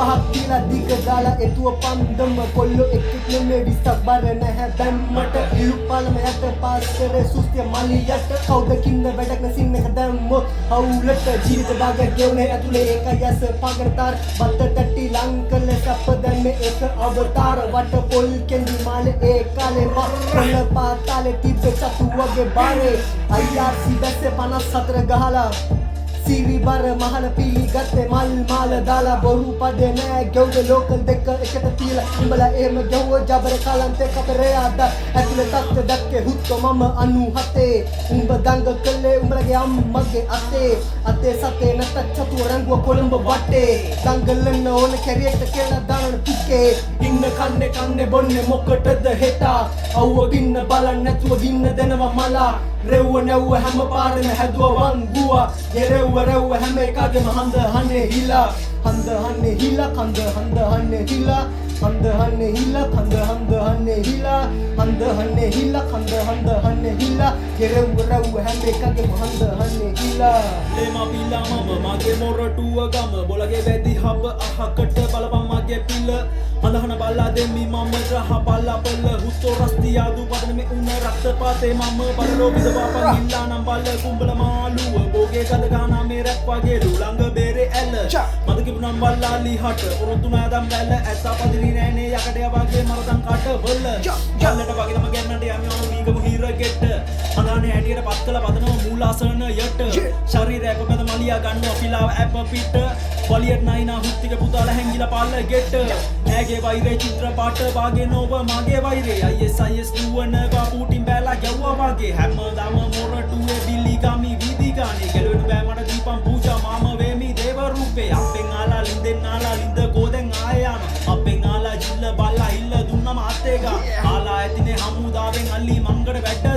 පහක් දීලා දිග දාලා එතුව පන්දම කොල්ලෝ එක්කෙක් නෙමේ 20ක් බර නැහැ දැම්මට ඉලු පාලම යට පාස් කරේ සුස්තිය මලියට කවුද කින්න වැඩක් නැසින් එක දැම්මොත් හවුලට ජීවිත භාගයක් ගෙවුනේ ඇතුලේ ඒකයි ඇස පගරතාර බත්ත තට්ටි ලංකල සැප දැම්මේ ඒක අවතාර වට පොල් කෙන්දි මාලේ ඒ කාලේ පොළ පාතාලේ තිබ්බේ චතු වගේ බාරේ IRC බැස්සේ 54 ගහලා සීරි බර මහල පිළිගත්තේ මල් මාල දාලා බොරු පදේ නෑ ගෙව්ද ලෝකල් දෙක එකට තියලා උඹලා එහෙම ගෙව්ව ජබර කලන්තේ කපරේ ආද ඇතුලේ තත්ත දැක්කේ හුත්තෝ මම 97 උඹ දඟ කළේ උඹලගේ අම්මගේ අතේ සතේ නැත චතුරංගුව කොළඹ වටේ දඟලන්න ඕන කැරියට කියලා දාන තුකේ ඉන්න කන්නේ බොන්නේ මොකටද හෙටා අවුව ගින්න බලන්න නැතුව ගින්න දෙනවා මලා රෙව්ව නැව්ව හැම පාරෙම හැදුව වංගුවා යෙරෙව්ව හැම එකගේම හඳ හන්නේ හිලා කඳ හන්නේ හිලා කඳ හන්නේ හිලා කඳ හන්නේ හිලා කඳ හන්නේ හිලා කඳ හන්නේ හිලා කඳ හන්නේ හිලා යෙරෙව්ව හැම එකගේම හඳ හන්නේ හිලා ලේමා පිලා මම මගේ මොරටුව ගම බොලගේ වැදි හබ අහකට බලපන් මගේ පිළ අඳහන බල්ලා දෙමි මම රහ බල්ලා පෙළ හුත්තෝ රස්තියාදු පදන මේ උන රක්තපාතේ මම බලරෝ විදවාපන් ගිල්ලා නම් බල්ල කුඹල මාළුව බෝගේ ගඳ ගානා මේ රැප් වගේ ළඟ බේරේ ඇල්ල මද කිපුනම් බල්ලා ලිහට ඔරොත්තු නාදම් බැල්ල ඇත්තා පදිරි නෑනේ යකඩය වගේ මරදන් කට බොල්ල ජල්ලට වගේ තම ගැන්නට යමියෝ වීගම හිර ගෙට්ට අඳහනේ හැටියට පත් කළ පදනම මූලාසන යට ශරීරය කොපද මලියා ගන්නවා පිලාව ඇප පිට පොලියට නයිනා හුත්තික පුතාලා හැංගිලා පාල්ල ගෙට්ට නෑගේ වෛරේ චිත්‍ර පාට වාගේ නොව මගේ වෛරේ ISIS දුවනවා පූටින් බැලලා ගැව්වා වගේ හැමදාම මොරටුවේ බිලි ගමි වීදි ගානේ ගැලවෙන බෑ මට දීපම් පූජා මාම වේමි දේව රූපේ අපෙන් ආලා ලින්දෙන් ආලා ලින්ද කෝදෙන් ආය යන අපෙන් ආලා ජිල්ල බල්ලා ඉල්ල දුන්නම අත්තේගා ආලා ඇතිනේ හමුදාවෙන් අල්ලි මංගඩ වැඩ